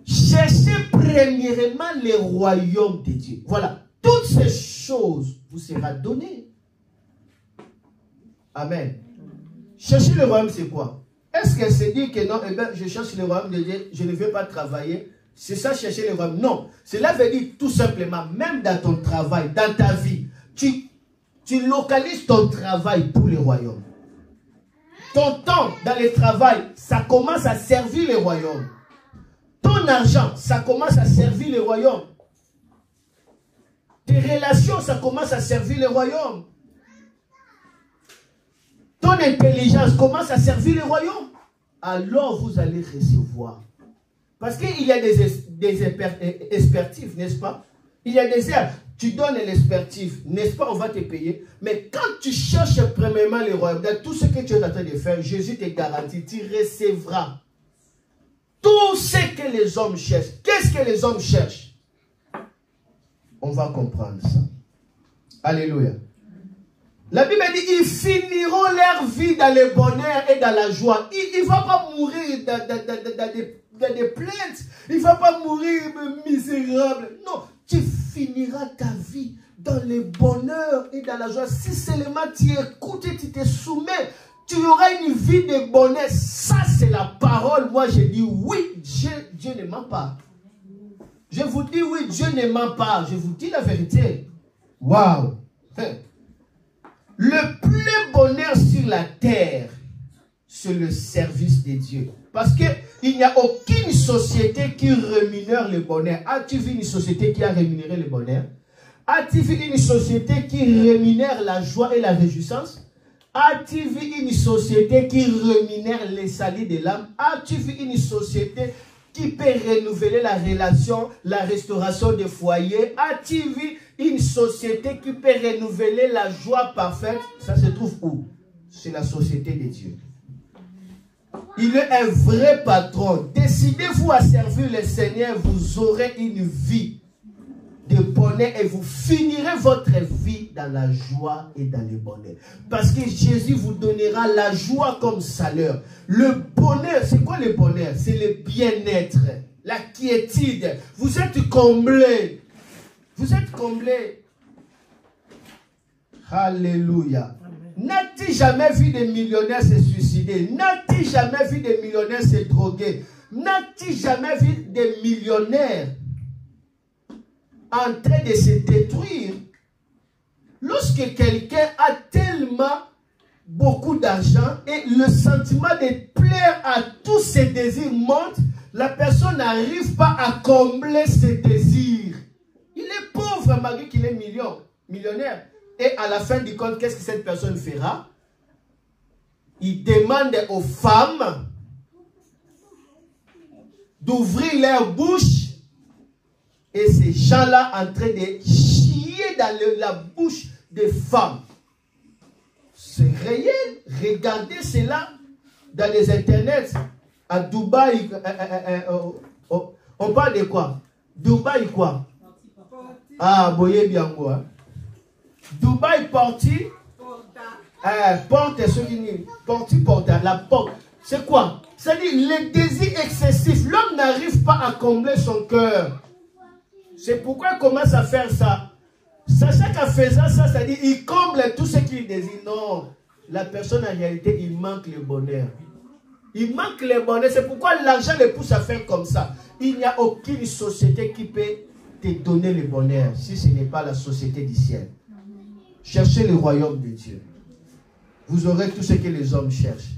cherchez premièrement le royaume de Dieu. Voilà, toutes ces choses vous seront données. Amen. Chercher le royaume, c'est quoi? Est-ce qu'elle se dit que non, eh bien, je cherche le royaume de Dieu, je ne veux pas travailler? C'est ça, chercher le royaume? Non. Cela veut dire tout simplement, même dans ton travail, dans ta vie, tu localises ton travail pour le royaume. Ton temps dans le travail, ça commence à servir le royaume. Ton argent, ça commence à servir le royaume. Tes relations, ça commence à servir le royaume. Ton intelligence commence à servir le royaume. Alors vous allez recevoir. Parce qu'il y a des expertises, n'est-ce pas? Il y a des heures. Tu donnes l'expertise, n'est-ce pas? On va te payer. Mais quand tu cherches premièrement le royaume, dans tout ce que tu es en train de faire, Jésus te garantit, tu recevras tout ce que les hommes cherchent. Qu'est-ce que les hommes cherchent? On va comprendre ça. Alléluia. La Bible dit, ils finiront leur vie dans le bonheur et dans la joie. Il ne va pas mourir dans des plaintes. Il ne va pas mourir misérable. Non, tu finiras ta vie dans le bonheur et dans la joie. Si seulement tu écoutes et tu te soumets, tu auras une vie de bonheur. Ça, c'est la parole. Moi, je dis oui, Dieu ne ment pas. Je vous dis oui, Dieu ne ment pas. Je vous dis la vérité. Waouh! Le plus bonheur sur la terre, c'est le service de Dieu. Parce qu'il n'y a aucune société qui rémunère le bonheur. As-tu vu une société qui a rémunéré le bonheur? As-tu vu une société qui rémunère la joie et la réjouissance? As-tu vu une société qui rémunère les salis de l'âme? As-tu vu une société qui peut renouveler la relation, la restauration des foyers? As-tu vu une société qui peut renouveler la joie parfaite? Ça se trouve où? C'est la société de Dieu. Il est un vrai patron. Décidez-vous à servir le Seigneur, vous aurez une vie de bonheur et vous finirez votre vie dans la joie et dans le bonheur. Parce que Jésus vous donnera la joie comme salaire. Le bonheur, c'est quoi le bonheur? C'est le bien-être, la quiétude. Vous êtes comblés. Vous êtes comblés. Alléluia. N'as-tu jamais vu des millionnaires se suicider? N'as-tu jamais vu des millionnaires se droguer? N'as-tu jamais vu des millionnaires en train de se détruire? Lorsque quelqu'un a tellement beaucoup d'argent et le sentiment de plaire à tous ses désirs monte, la personne n'arrive pas à combler ses désirs. Il est pauvre malgré qu'il est millionnaire. Et à la fin du compte, qu'est-ce que cette personne fera? Il demande aux femmes d'ouvrir leur bouche. Et ces gens-là en train de chier dans la bouche des femmes. C'est réel. Regardez cela dans les internets. À Dubaï, on parle de quoi? Dubaï quoi? Ah, boyez bien quoi? Dubaï porti, porte, la porte. C'est quoi? C'est-à-dire le désir excessif. L'homme n'arrive pas à combler son cœur. C'est pourquoi il commence à faire ça. Sachant qu'en faisant ça, c'est-à-dire il comble tout ce qu'il désire. Non, la personne en réalité, il manque le bonheur. Il manque le bonheur. C'est pourquoi l'argent le pousse à faire comme ça. Il n'y a aucune société qui peut te donner le bonheur si ce n'est pas la société du ciel. Cherchez le royaume de Dieu. Vous aurez tout ce que les hommes cherchent.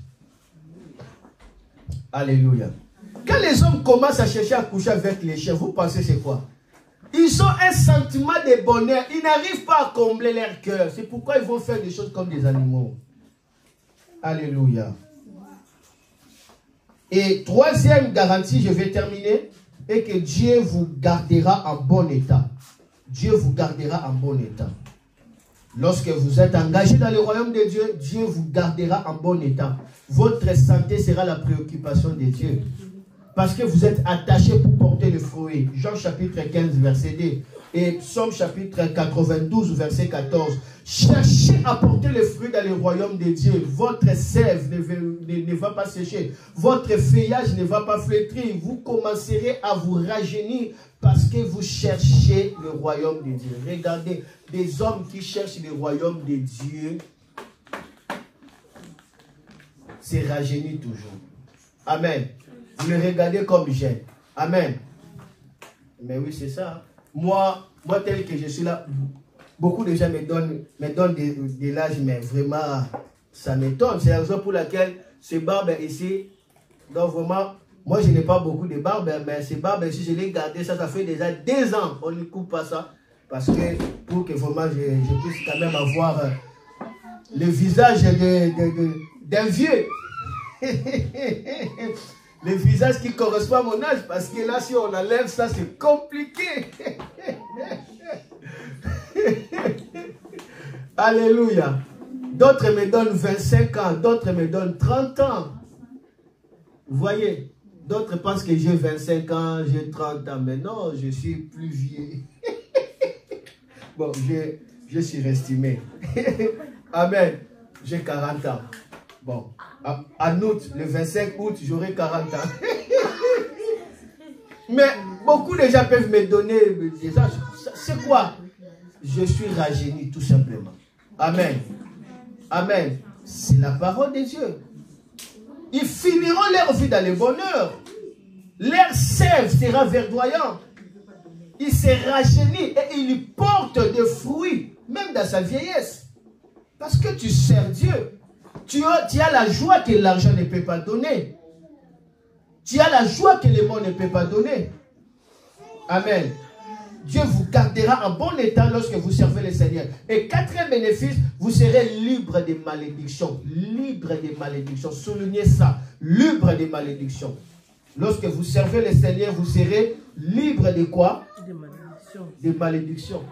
Alléluia. Quand les hommes commencent à chercher à coucher avec les chiens, vous pensez c'est quoi? Ils ont un sentiment de bonheur. Ils n'arrivent pas à combler leur cœur. C'est pourquoi ils vont faire des choses comme des animaux. Alléluia. Et troisième garantie, je vais terminer, est que Dieu vous gardera en bon état. Dieu vous gardera en bon état. Lorsque vous êtes engagé dans le royaume de Dieu, Dieu vous gardera en bon état. Votre santé sera la préoccupation de Dieu. Parce que vous êtes attaché pour porter le fruit. Jean chapitre 15, verset 2. Et Psaume chapitre 92, verset 14. Cherchez à porter le fruit dans le royaume de Dieu. Votre sève ne va pas sécher. Votre feuillage ne va pas flétrir. Vous commencerez à vous rajeunir parce que vous cherchez le royaume de Dieu. Regardez, des hommes qui cherchent le royaume de Dieu se rajeunissent toujours. Amen. Vous le regardez comme jeune. Amen. Mais oui, c'est ça. Moi, tel que je suis là, beaucoup de gens me donnent de l'âge, mais vraiment, ça m'étonne. C'est la raison pour laquelle ce barbe ici, donc vraiment, moi je n'ai pas beaucoup de barbe, mais ce barbe ici, je l'ai gardé, ça fait déjà 2 ans. On ne coupe pas ça, parce que pour que vraiment je puisse quand même avoir le visage d'un vieux. Le visage qui correspond à mon âge, parce que là, si on enlève ça, c'est compliqué. Alléluia. D'autres me donnent 25 ans, d'autres me donnent 30 ans. Vous voyez, d'autres pensent que j'ai 25 ans, j'ai 30 ans, mais non, je suis plus vieux. Bon, je suis estimé. Amen. J'ai 40 ans. Bon, en août, le 25 août, j'aurai 40 ans. Mais beaucoup de gens peuvent me donner des âges. C'est quoi? Je suis rajeuni tout simplement. Amen. Amen. C'est la parole de Dieu. Ils finiront leur vie dans le bonheur. Leur sève sera verdoyante. Il se rajeunit et il porte des fruits, même dans sa vieillesse. Parce que tu sers Dieu. Tu as la joie que l'argent ne peut pas donner. Tu as la joie que le monde ne peut pas donner. Amen. Dieu vous gardera en bon état lorsque vous servez le Seigneur. Et quatrième bénéfice, vous serez libre des malédictions. Libre des malédictions. Soulignez ça. Libre des malédictions. Lorsque vous servez le Seigneur, vous serez libre de quoi? Des malédictions. Des malédictions.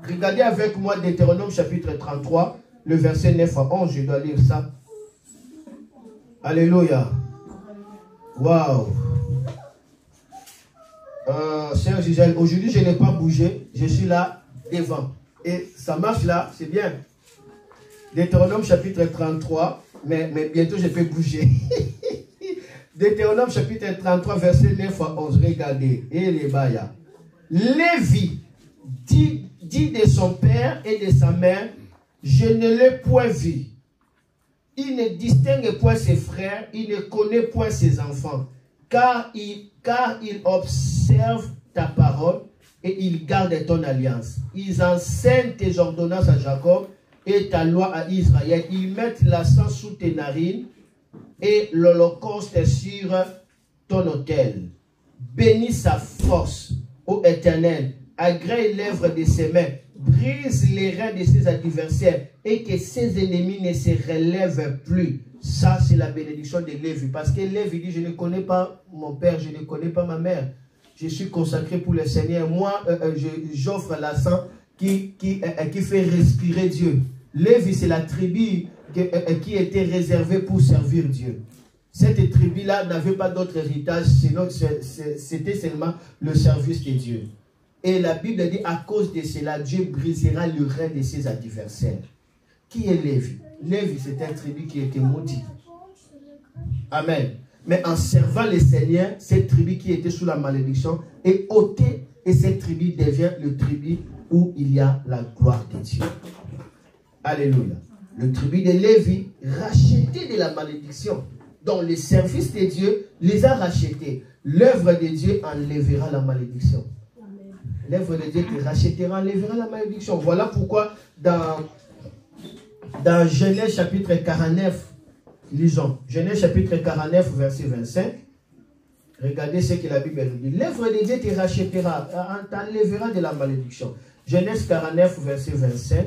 Regardez avec moi Deutéronome chapitre 33, le verset 9 à 11. Je dois lire ça. Alléluia. Waouh. Sœur Gisèle, aujourd'hui je n'ai pas bougé. Je suis là devant. Et ça marche là, c'est bien. Deutéronome chapitre 33. Mais bientôt je peux bouger. Deutéronome chapitre 33, verset 9 à 11. Regardez. Et les Baya. Lévi dit de son père et de sa mère, je ne l'ai point vu. Il ne distingue point ses frères, il ne connaît point ses enfants, car il observe ta parole et il garde ton alliance. Ils enseignent tes ordonnances à Jacob et ta loi à Israël. Ils mettent l'encens sous tes narines et l'holocauste sur ton autel. Bénis sa force, ô Éternel, agrée l'œuvre de ses mains, brise les reins de ses adversaires et que ses ennemis ne se relèvent plus. Ça, c'est la bénédiction de Lévi. Parce que Lévi dit, je ne connais pas mon père, je ne connais pas ma mère. Je suis consacré pour le Seigneur. Moi, j'offre l'encens qui fait respirer Dieu. Lévi, c'est la tribu qui était réservée pour servir Dieu. Cette tribu-là n'avait pas d'autre héritage, sinon c'était seulement le service de Dieu. Et la Bible dit, à cause de cela, Dieu brisera le rein de ses adversaires. Qui est Lévi? Lévi, c'est un tribu qui était maudit. Amen. Mais en servant le Seigneur, cette tribu qui était sous la malédiction est ôtée. Et cette tribu devient le tribu où il y a la gloire de Dieu. Alléluia. Le tribu de Lévi, racheté de la malédiction, dont le service de Dieu les a rachetés. L'œuvre de Dieu enlèvera la malédiction. L'œuvre de Dieu te rachètera, enlèvera la malédiction. Voilà pourquoi dans Genèse chapitre 49, lisons. Genèse chapitre 49, verset 25. Regardez ce que la Bible nous dit. L'œuvre de Dieu te rachètera, t'enlèvera de la malédiction. Genèse 49, verset 25.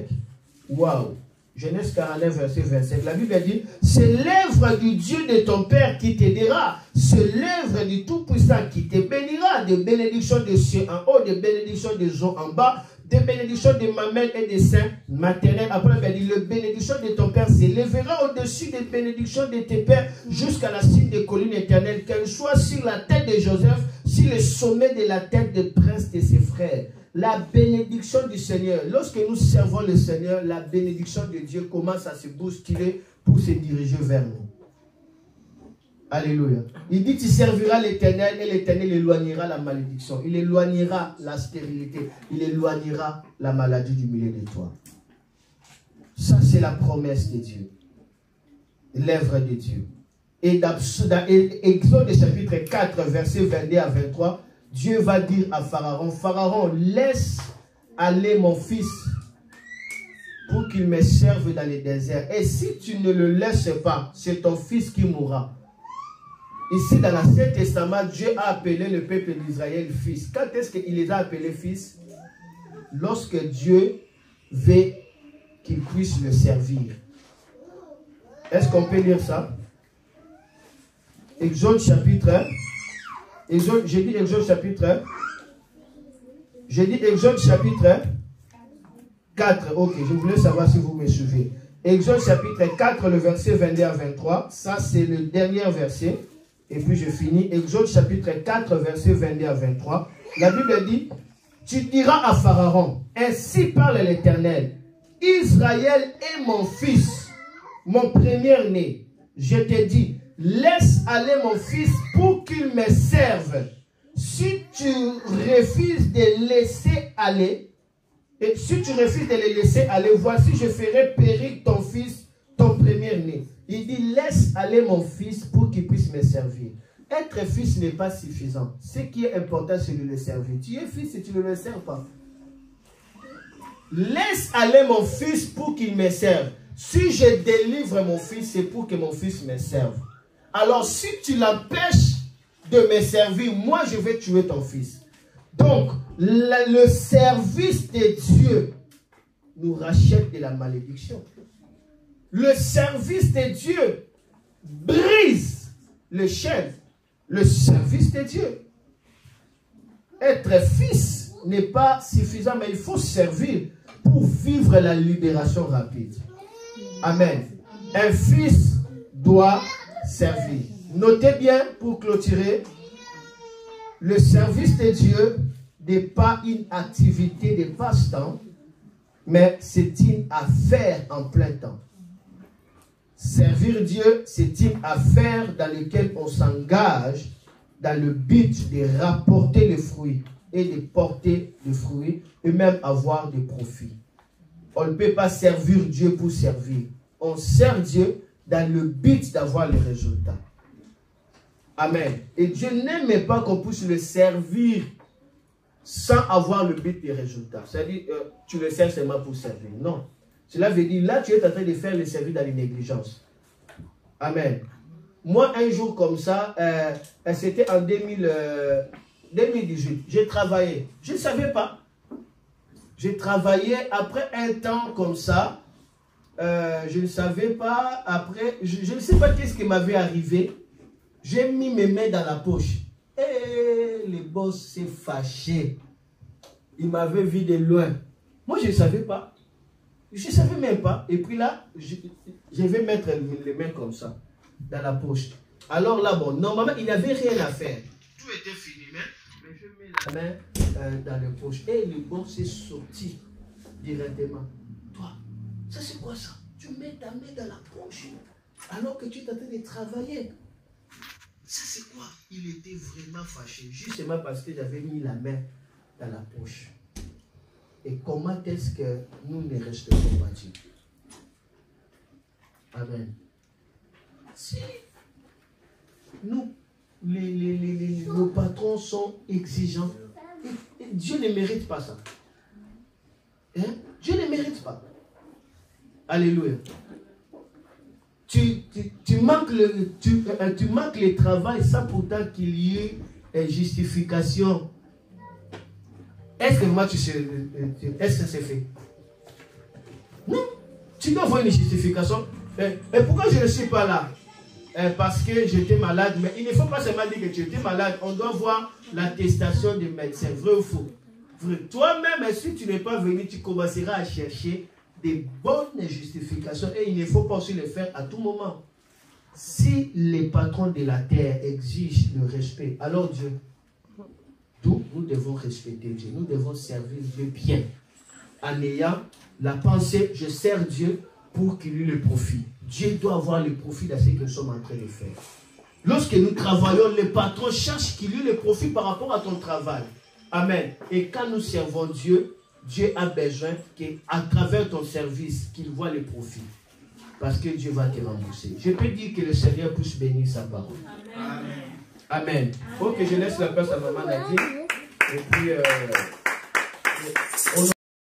Waouh! Genèse 49, verset 27. La Bible dit, c'est l'œuvre du Dieu de ton Père qui t'aidera. C'est l'œuvre du Tout-Puissant qui te bénira. Des bénédictions de cieux en haut, des bénédictions des eaux en bas, des bénédictions de mamelles et des seins maternels. Après, il dit, le bénédiction de ton Père s'élèvera au-dessus des bénédictions de tes pères jusqu'à la cime des collines éternelles, qu'elle soit sur la tête de Joseph, sur le sommet de la tête des princes de ses frères. La bénédiction du Seigneur. Lorsque nous servons le Seigneur, la bénédiction de Dieu commence à se bousculer pour se diriger vers nous. Alléluia. Il dit, tu serviras l'Éternel et l'Éternel éloignera la malédiction. Il éloignera la stérilité. Il éloignera la maladie du milieu de toi. Ça, c'est la promesse de Dieu. L'œuvre de Dieu. Et dans Exode chapitre 4, verset 22 à 23, Dieu va dire à Pharaon, Pharaon, laisse aller mon fils pour qu'il me serve dans le désert. Et si tu ne le laisses pas, c'est ton fils qui mourra. Ici, dans l'Ancien Testament, Dieu a appelé le peuple d'Israël fils. Quand est-ce qu'il les a appelés fils? Lorsque Dieu veut qu'ils puissent le servir. Est-ce qu'on peut lire ça? Exode chapitre 1. J'ai dit Exode chapitre 1. J'ai dit Exode chapitre 4. Ok, je voulais savoir si vous me suivez. Exode chapitre 4, le verset 22 à 23. Ça, c'est le dernier verset. Et puis je finis. Exode chapitre 4, verset 22 à 23. La Bible dit, tu diras à Pharaon, ainsi parle l'Éternel, Israël est mon fils, mon premier-né. Je te dis, laisse aller mon fils pour qu'il me serve. Si tu refuses de laisser aller, et si tu refuses de le laisser aller, voici, je ferai périr ton fils, ton premier-né. Il dit, laisse aller mon fils pour qu'il puisse me servir. Être fils n'est pas suffisant. Ce qui est important, c'est de le servir. Tu es fils et tu ne le sers pas. Laisse aller mon fils pour qu'il me serve. Si je délivre mon fils, c'est pour que mon fils me serve. Alors, si tu l'empêches de me servir, moi, je vais tuer ton fils. Donc, le service de Dieu nous rachète de la malédiction. Le service de Dieu brise les chaînes. Le service de Dieu. Être fils n'est pas suffisant, mais il faut servir pour vivre la libération rapide. Amen. Un fils doit servir. Notez bien, pour clôturer, le service de Dieu n'est pas une activité de passe-temps, mais c'est une affaire en plein temps. Servir Dieu, c'est une affaire dans laquelle on s'engage dans le but de rapporter les fruits et de porter les fruits et même avoir des profits. On ne peut pas servir Dieu pour servir. On sert Dieu dans le but d'avoir les résultats. Amen. Et Dieu n'aime pas qu'on puisse le servir sans avoir le but des résultats. C'est-à-dire, tu le sers seulement pour servir. Non. Cela veut dire, là, tu es en train de faire le service dans les négligences. Amen. Moi, un jour comme ça, c'était en 2018, j'ai travaillé. Je ne savais pas. J'ai travaillé après un temps comme ça. Je ne savais pas. Après, je ne sais pas qu'est-ce qui m'avait arrivé. J'ai mis mes mains dans la poche. Et le boss s'est fâché. Il m'avait vu de loin. Moi, je ne savais pas. Je ne savais même pas. Et puis là, je vais mettre les mains comme ça, dans la poche. Alors là, bon, normalement, il n'y avait rien à faire. Tout était fini, mais je mets la main dans la poche. Et le bon s'est sorti directement. Toi, ça c'est quoi ça? Tu mets ta main dans la poche alors que tu es en train de travailler. Ça c'est quoi? Il était vraiment fâché, justement parce que j'avais mis la main dans la poche. Et comment est-ce que nous ne respectons pas Dieu? Amen. Si nous, nos patrons sont exigeants, et Dieu ne mérite pas ça. Hein? Dieu ne mérite pas. Alléluia. Tu manques le travail sans pourtant qu'il y ait une justification. Est-ce que moi est-ce que c'est fait? Non. Tu dois voir une justification. Et pourquoi je ne suis pas là? Parce que j'étais malade. Mais il ne faut pas seulement dire que tu étais malade. On doit voir l'attestation des médecins. Vrai ou faux? Vrai. Toi-même, si tu n'es pas venu, tu commenceras à chercher des bonnes justifications. Et il ne faut pas aussi le faire à tout moment. Si les patrons de la terre exigent le respect, alors Dieu, nous devons respecter Dieu. Nous devons servir Dieu bien. En ayant la pensée, je sers Dieu pour qu'il ait le profit. Dieu doit avoir le profit de ce que nous sommes en train de faire. Lorsque nous travaillons, les patrons cherchent qu'il ait le profit par rapport à ton travail. Amen. Et quand nous servons Dieu, Dieu a besoin qu'à travers ton service, qu'il voit le profit. Parce que Dieu va te rembourser. Je peux dire que le Seigneur puisse bénir sa parole. Amen. Amen. Il faut que je laisse la place à maman Nadine. Et puis,